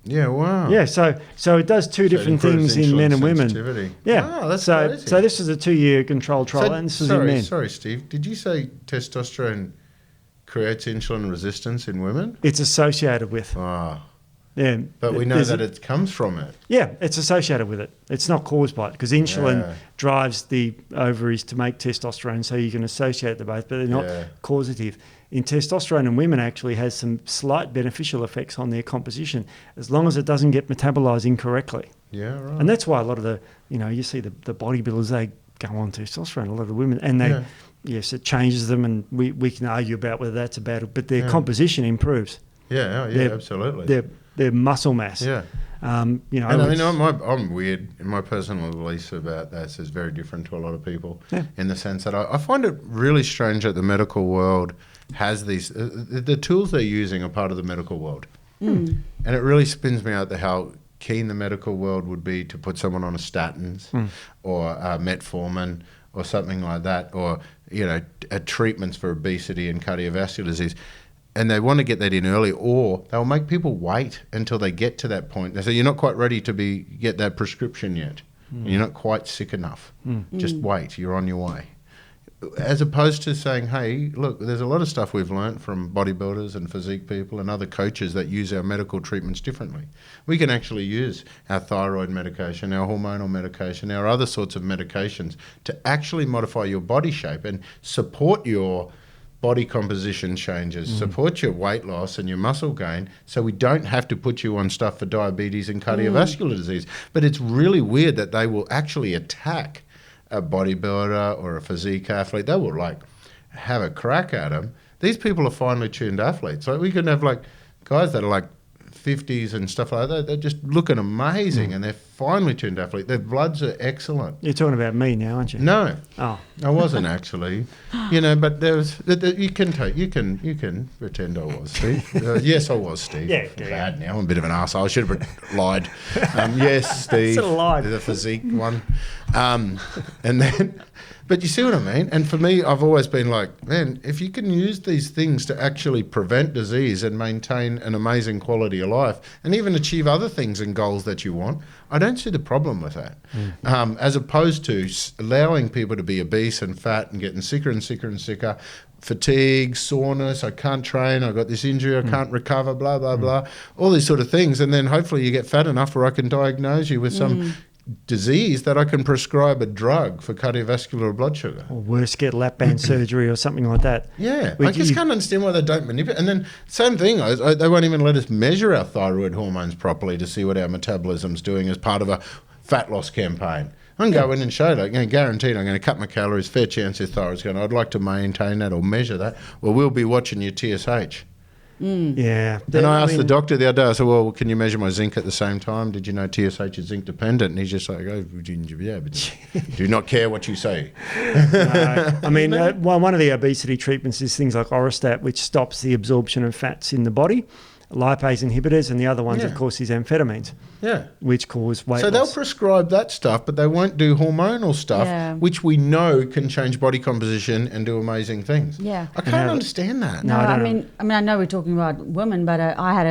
Yeah, wow. Yeah, so it does two different things in men and women. Yeah, wow, that's crazy. So this is a 2-year controlled trial, and this is in men. Sorry, Steve, did you say testosterone creates insulin resistance in women? It's associated with. Ah. Yeah, But we know that it comes from it. Yeah, it's associated with it. It's not caused by it because insulin drives the ovaries to make testosterone, so you can associate the both, but they're not causative. In testosterone in women actually has some slight beneficial effects on their composition as long as it doesn't get metabolized incorrectly. Yeah, right. And that's why a lot of the, you see the bodybuilders, they go on testosterone, a lot of the women, and they, yes, it changes them, and we can argue about whether that's about it, but their composition improves. Yeah, absolutely. Their muscle mass. Yeah. And I'm weird. My personal beliefs about this is very different to a lot of people in the sense that I find it really strange that the medical world has these, the tools they're using are part of the medical world. And it really spins me out how keen the medical world would be to put someone on a statins or metformin or something like that, or, treatments for obesity and cardiovascular disease. And they want to get that in early, or they'll make people wait until they get to that point. They say, you're not quite ready to get that prescription yet. You're not quite sick enough. Just wait, you're on your way. As opposed to saying, hey, look, there's a lot of stuff we've learnt from bodybuilders and physique people and other coaches that use our medical treatments differently. We can actually use our thyroid medication, our hormonal medication, our other sorts of medications to actually modify your body shape and support your body composition changes, support your weight loss and your muscle gain, so we don't have to put you on stuff for diabetes and cardiovascular disease. But it's really weird that they will actually attack a bodybuilder or a physique athlete. They will have a crack at them. These people are finely tuned athletes. We can have guys that are 50s and stuff like that. They're just looking amazing and they're finely tuned athletes. Their bloods are excellent. You're talking about me now, aren't you? No. Oh. I wasn't actually. But there was, you can pretend I was, Steve. Yes, I was, Steve. Yeah. Bad now. I'm a bit of an arsehole. I should have lied. Yes, Steve. Sort of lied. The physique one. And then, but you see what I mean? And for me, I've always been man, if you can use these things to actually prevent disease and maintain an amazing quality of life and even achieve other things and goals that you want, I don't see the problem with that. As opposed to allowing people to be obese and fat and getting sicker and sicker and sicker, fatigue, soreness, I can't train, I've got this injury, I can't recover, blah, blah, blah, all these sort of things. And then hopefully you get fat enough where I can diagnose you with some disease that I can prescribe a drug for cardiovascular or blood sugar. Or worse, get lap band surgery or something like that. Yeah, I just can't understand why they don't manipulate. And then same thing, they won't even let us measure our thyroid hormones properly to see what our metabolism's doing as part of a fat loss campaign. I can go in and show guaranteed I'm going to cut my calories, fair chance your thyroid's going, I'd like to maintain that or measure that. Well, we'll be watching your TSH. Yeah. And I asked the doctor the other day, I said, well, can you measure my zinc at the same time? Did you know TSH is zinc dependent? And he's just like, oh, yeah, but do not care what you say. No. I mean, one of the obesity treatments is things like Orostat, which stops the absorption of fats in the body, lipase inhibitors, and the other ones, of course, is amphetamines, which cause weight loss. So they'll prescribe that stuff, but they won't do hormonal stuff, which we know can change body composition and do amazing things. Yeah. I can't understand that. No, I mean, I know we're talking about women, but I had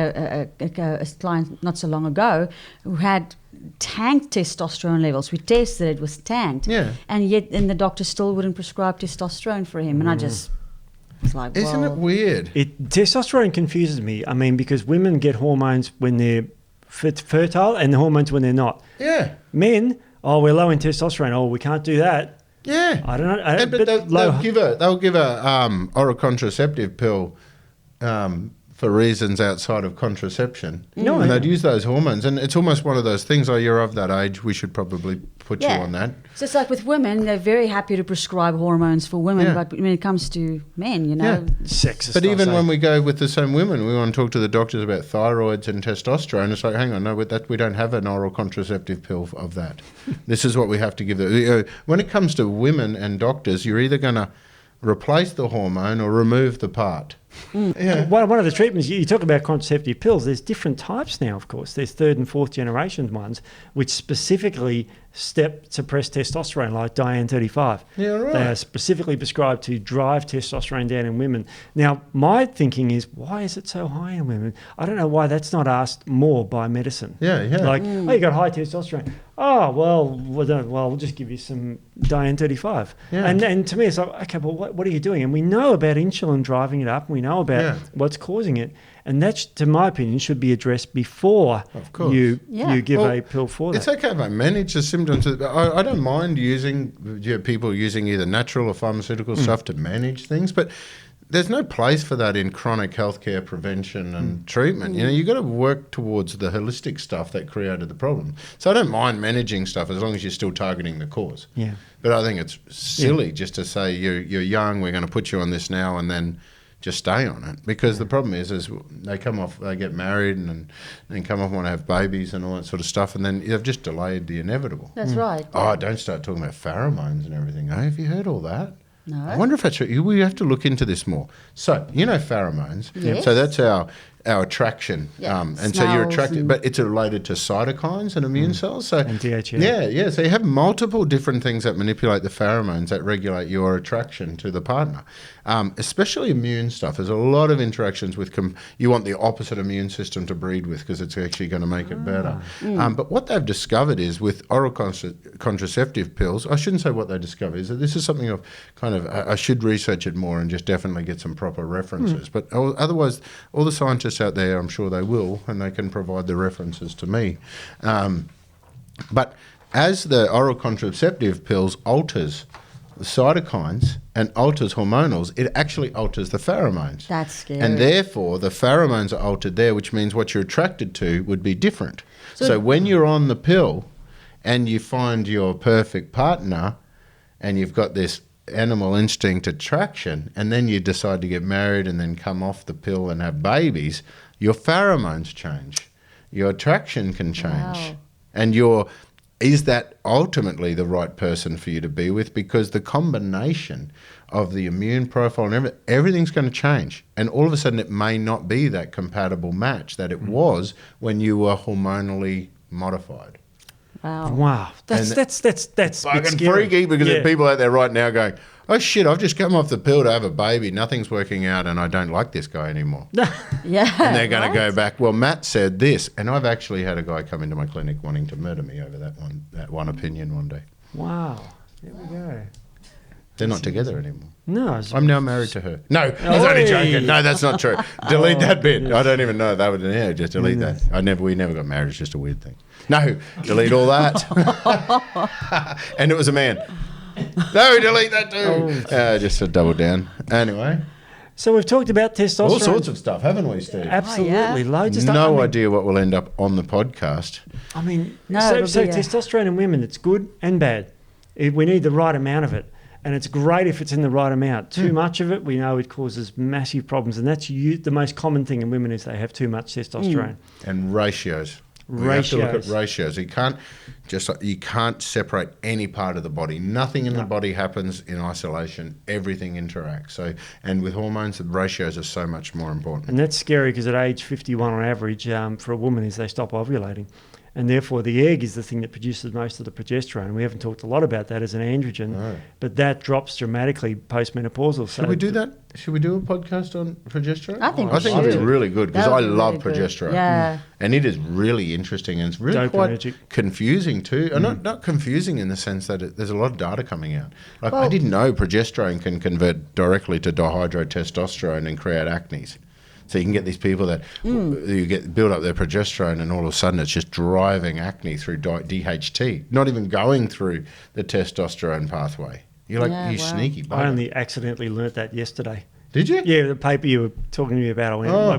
a client not so long ago who had tanked testosterone levels. We tested it was tanked. Yeah. And yet, the doctor still wouldn't prescribe testosterone for him. And I just... It's Isn't it weird? Testosterone confuses me. I mean, because women get hormones when they're fertile and the hormones when they're not. Yeah. Men, we're low in testosterone. Oh, we can't do that. Yeah. I don't know. But they'll give a oral contraceptive pill for reasons outside of contraception. No, and they'd use those hormones. And it's almost one of those things, you're of that age, we should probably put you on that. So it's like with women, they're very happy to prescribe hormones for women, but when it comes to men, sexist. But even when we go with the same women, we want to talk to the doctors about thyroids and testosterone. It's like, hang on, no, we don't have an oral contraceptive pill of that. This is what we have to give them. When it comes to women and doctors, you're either going to replace the hormone or remove the part. Yeah. One of the treatments, you talk about contraceptive pills, there's different types now, of course. There's third and fourth generation ones, which specifically suppress testosterone, like Dian-35. Yeah, right. They are specifically prescribed to drive testosterone down in women. Now, my thinking is, why is it so high in women? I don't know why that's not asked more by medicine. Yeah. Like, oh, you got high testosterone. Oh, well, we'll just give you some Dian-35. Yeah. And to me, it's like, okay, well, what are you doing? And we know about insulin driving it up, and we know about what's causing it. And that, to my opinion, should be addressed before you give a pill for that. It's okay if I manage the symptoms. I don't mind using people using either natural or pharmaceutical stuff to manage things, but there's no place for that in chronic healthcare prevention and treatment. You know, you've got to work towards the holistic stuff that created the problem. So I don't mind managing stuff as long as you're still targeting the cause. Yeah. But I think it's silly just to say you're young, we're going to put you on this now and then just stay on it, because the problem is they get married and come off and want to have babies and all that sort of stuff, and then they've just delayed the inevitable. That's right. Oh, don't start talking about pheromones and everything. Oh, have you heard all that? No. I wonder if that's true. We have to look into this more. So, pheromones. Yes. So that's our attraction. Yeah. And so you're Smells attracted, but it's related to cytokines and immune cells. So And DHA. Yeah. So you have multiple different things that manipulate the pheromones that regulate your attraction to the partner, especially immune stuff. There's a lot of interactions with, you want the opposite immune system to breed with because it's actually going to make it better. But what they've discovered is with oral contraceptive pills, I shouldn't say what they discovered, is that this is something of I should research it more and just definitely get some proper references. But otherwise, all the scientists out there, I'm sure they will, and they can provide the references to me. But as the oral contraceptive pills alters the cytokines and alters hormonals, it actually alters the pheromones. That's scary. And therefore, the pheromones are altered there, which means what you're attracted to would be different. So when you're on the pill and you find your perfect partner and you've got this animal instinct attraction, and then you decide to get married and then come off the pill and have babies, your pheromones change. Your attraction can change. Wow. And is that ultimately the right person for you to be with? Because the combination of the immune profile and everything's going to change. And all of a sudden it may not be that compatible match that it was when you were hormonally modified. Wow. That's Fucking freaky, because there are people out there right now going, oh shit, I've just come off the pill to have a baby, nothing's working out and I don't like this guy anymore. Yeah. And they're going to go back, well, Matt said this. And I've actually had a guy come into my clinic wanting to murder me over that one opinion one day. Wow. There we go. They're not together anymore. No. I'm now married to her. No, I was only joking. No, that's not true. Delete that bit. I don't even know. That would, just delete that. We never got married. It's just a weird thing. No, delete all that. And it was a man. No, delete that too. Just to double down. Anyway. So we've talked about testosterone. All sorts of stuff, haven't we, Steve? Absolutely. Loads of stuff. No idea what will end up on the podcast. I mean, so testosterone in women, it's good and bad. We need the right amount of it. And it's great if it's in the right amount. Too much of it, we know it causes massive problems. And that's the most common thing in women is they have too much testosterone. And ratios. We have to look at ratios. You can't separate any part of the body. Nothing in the body happens in isolation. Everything interacts. So, and with hormones, the ratios are so much more important. And that's scary because at age 51 on average, for a woman, is they stop ovulating. And therefore, the egg is the thing that produces most of the progesterone. We haven't talked a lot about that as an androgen, but that drops dramatically postmenopausal. Should we do that? Should we do a podcast on progesterone? I think it'd be really good, because I love progesterone. Yeah. And it is really interesting, and it's really quite confusing too. Not confusing in the sense that there's a lot of data coming out. Like, I didn't know progesterone can convert directly to dihydrotestosterone and create acne. So you can get these people that build up their progesterone, and all of a sudden it's just driving acne through DHT, not even going through the testosterone pathway. You're like, sneaky bugger. I only accidentally learnt that yesterday. Did you? Yeah, the paper you were talking to me about. I went, I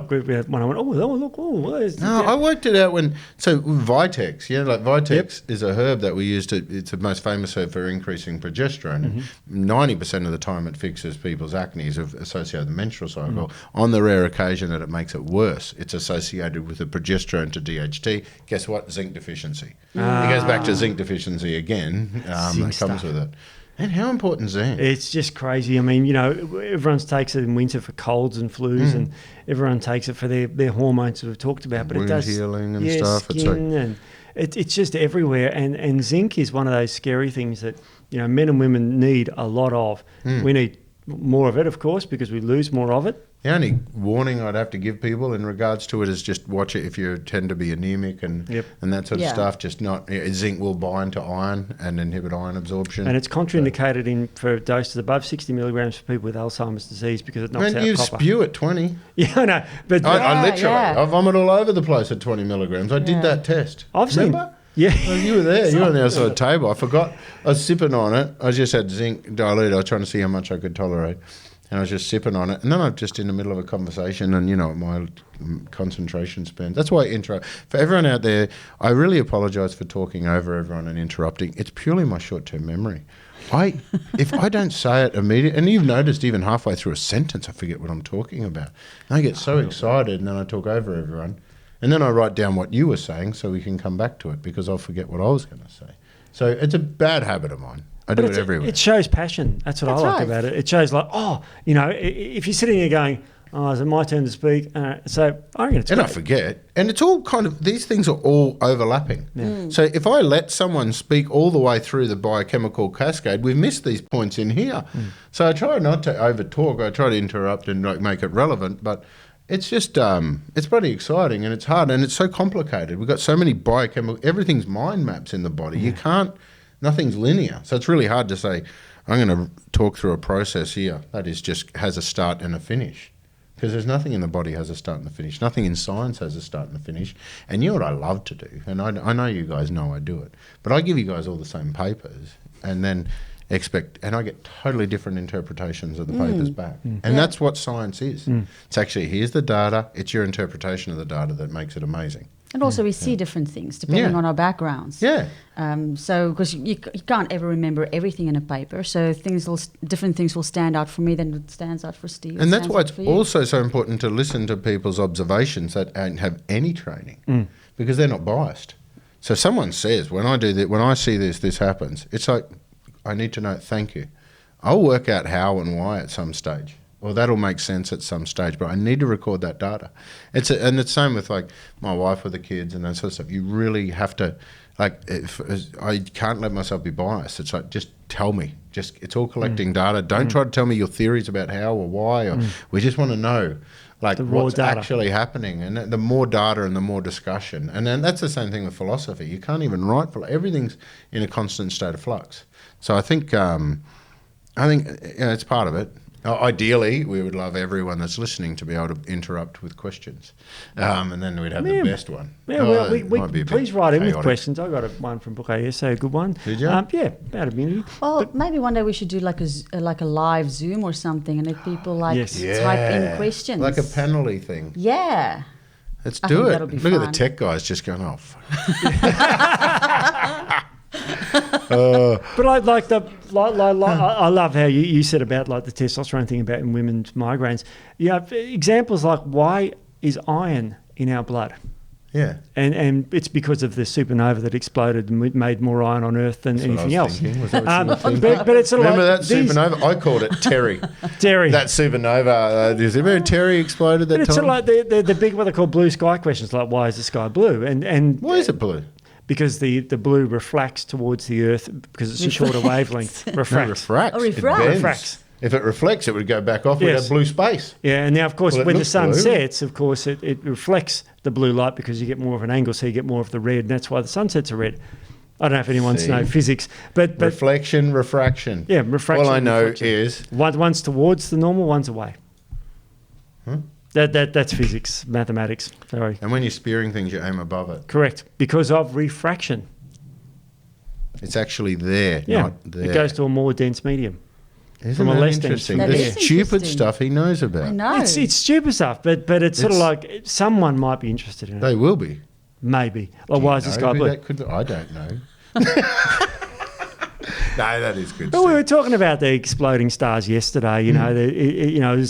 worked it out so Vitex, Vitex is a herb that we use it's the most famous herb for increasing progesterone. 90% of the time it fixes people's acne associated with the menstrual cycle. On the rare occasion that it makes it worse, it's associated with the progesterone to DHT. Guess what? Zinc deficiency. It goes back to zinc deficiency again. That comes with it. And how important is zinc? It's just crazy. I mean, everyone takes it in winter for colds and flus, and everyone takes it for their hormones that we've talked about. But wound it does healing and stuff. Skin it's just everywhere. And zinc is one of those scary things that, men and women need a lot of. We need more of it, of course, because we lose more of it. The only warning I'd have to give people in regards to it is just watch it if you tend to be anemic and that sort of stuff. Just not zinc will bind to iron and inhibit iron absorption. And it's contraindicated for doses above 60 milligrams for people with Alzheimer's disease because it knocks out you copper. Spew at 20. Yeah, I know. But I literally, I vomit all over the place at 20 milligrams. I did that test. I've seen. Remember? Yeah. Well, you were there. You were on the outside table. I forgot. I was sipping on it. I just had zinc dilute. I was trying to see how much I could tolerate. And I was just sipping on it. And then I'm just in the middle of a conversation and, my concentration span. That's why I interrupt. For everyone out there, I really apologise for talking over everyone and interrupting. It's purely my short-term memory. If I don't say it immediately, and you've noticed even halfway through a sentence, I forget what I'm talking about. And I get so excited and then I talk over everyone. And then I write down what you were saying so we can come back to it because I'll forget what I was going to say. So it's a bad habit of mine. I do it everywhere. It shows passion. That's what I like about it. It shows if you're sitting there going, is it my turn to speak? So I reckon it's great. I forget. And it's all these things are all overlapping. Yeah. So if I let someone speak all the way through the biochemical cascade, we've missed these points in here. So I try not to over-talk. I try to interrupt and make it relevant, but it's just, it's pretty exciting and it's hard and it's so complicated. We've got so many biochemical, everything's mind maps in the body. You can't, nothing's linear. So it's really hard to say, I'm going to talk through a process here that is just has a start and a finish. Because there's nothing in the body has a start and a finish. Nothing in science has a start and a finish. And you know what I love to do, and I know you guys know I do it, but I give you guys all the same papers and then and I get totally different interpretations of the papers back. And that's what science is. It's actually, here's the data, it's your interpretation of the data that makes it amazing. And also we see different things depending on our backgrounds. Yeah. So because you can't ever remember everything in a paper, so different things will stand out for me than it stands out for Steve. And that's why it's also so important to listen to people's observations that don't have any training because they're not biased. So someone says, when I do that, when I see this happens, it's like, I need to know, thank you. I'll work out how and why at some stage. Or that'll make sense at some stage, but I need to record that data. And it's the same with like my wife with the kids and that sort of stuff. You really have to, I can't let myself be biased. It's like, just tell me. It's all collecting data. Don't try to tell me your theories about how or why. Or we just want to know what's actually happening. And the more data and the more discussion. And then that's the same thing with philosophy. You can't even write everything's in a constant state of flux. So I think it's part of it. Ideally, we would love everyone that's listening to be able to interrupt with questions, and then we'd have the best one. Yeah, well, we please write in with questions. I got one from Book ASA, a good one. Did you? Yeah, about a minute. Well, maybe one day we should do like a live Zoom or something, and let people type in questions, like a panel-y thing. Yeah. Let's do it. Look at the tech guys just going, oh, fuck. But I love how you said about the testosterone thing about in women's migraines. Examples like, why is iron in our blood? Yeah. And it's because of the supernova that exploded and made more iron on Earth than anything else. Was that what you were thinking? But it's sort of remember that supernova? I called it Terry. Terry. That supernova. Do you remember Terry exploded that time? It's sort of like the big, what they call blue sky questions, like why is the sky blue? And why is it blue? Because the blue reflects towards the Earth because it's a shorter wavelength. Refracts. Refracts. If it reflects, it would go back off. We'd have blue space. Yeah, and now, of course, when the sun blue. sets, of course, it reflects the blue light because you get more of an angle, so you get more of the red, and that's why the sunsets are red. I don't know if anyone's know physics, but reflection, refraction. Yeah, refraction. All I know refraction. is one's towards the normal, one's away. Huh? That's physics, mathematics. Sorry. And when you're spearing things, you aim above it. Correct, because of refraction. It's actually there, not there. It goes to a more dense medium. Isn't that interesting? The stupid stuff he knows about. I know. It's stupid stuff, but it's sort of like someone might be interested in it. They will be. Maybe. Like, why is the sky blue? I don't know. No, that is good. But we were Steve. talking about the exploding stars yesterday. You know, I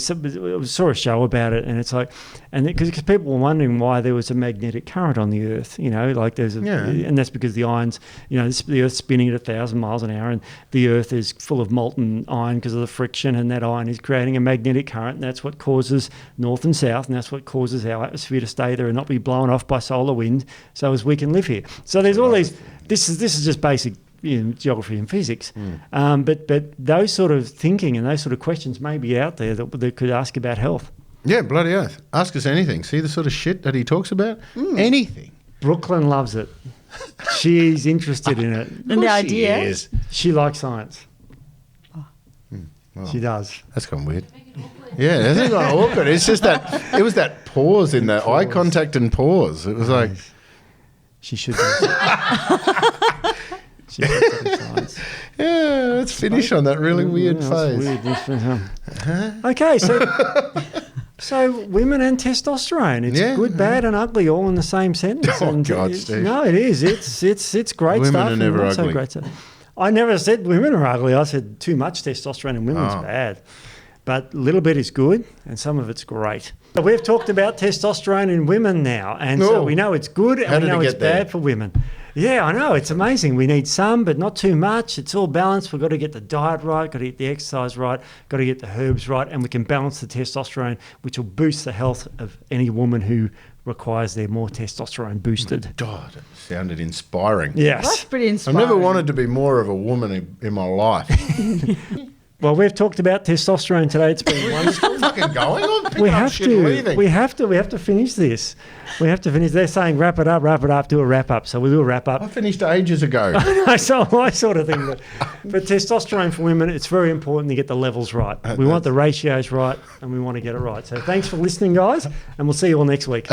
saw a show about it, and it's like, and because people were wondering why there was a magnetic current on the Earth. You know, like there's and that's because the ions. You know, the Earth's spinning at 1,000 miles an hour, and the Earth is full of molten iron because of the friction, and that iron is creating a magnetic current, and that's what causes north and south, and that's what causes our atmosphere to stay there and not be blown off by solar wind, so as we can live here. So there's all these. This is just basic geography and physics, but those sort of thinking and those sort of questions may be out there that could ask about health. Yeah, bloody oath. Ask us anything. See the sort of shit that he talks about? Anything. Brooklyn loves it. She's interested in it. And the idea is. She likes science. Well, She does. That's gone weird. Yeah, isn't it like awkward? It's just that it was that pause in the eye contact and pause. It was like She should do it. She should do science. yeah, let's finish on that really weird phase. Okay, so women and testosterone. It's good, bad, and ugly all in the same sentence. Oh, and God, Steve. No, it is. It's great Women stuff. are never and not so ugly. great stuff. I never said women are ugly. I said too much testosterone in women is bad. But a little bit is good, and some of it's great. But we've talked about testosterone in women now, and so we know it's good, and we know it's bad for women. Yeah, I know. It's amazing. We need some, but not too much. It's all balanced. We've got to get the diet right, got to get the exercise right, got to get the herbs right, and we can balance the testosterone, which will boost the health of any woman who requires their more testosterone boosted. God, it sounded inspiring. Yes. That's pretty inspiring. I've never wanted to be more of a woman in my life. Well, we've talked about testosterone today. It's been wonderful. Fucking going on. We Picking up have shit and leaving. we have to finish this. We have to finish. They're saying wrap it up, do a wrap up. So we'll do a wrap up. I finished ages ago. So my sort of thing. But testosterone for women, it's very important to get the levels right. We want the ratios right, and we want to get it right. So thanks for listening, guys, and we'll see you all next week.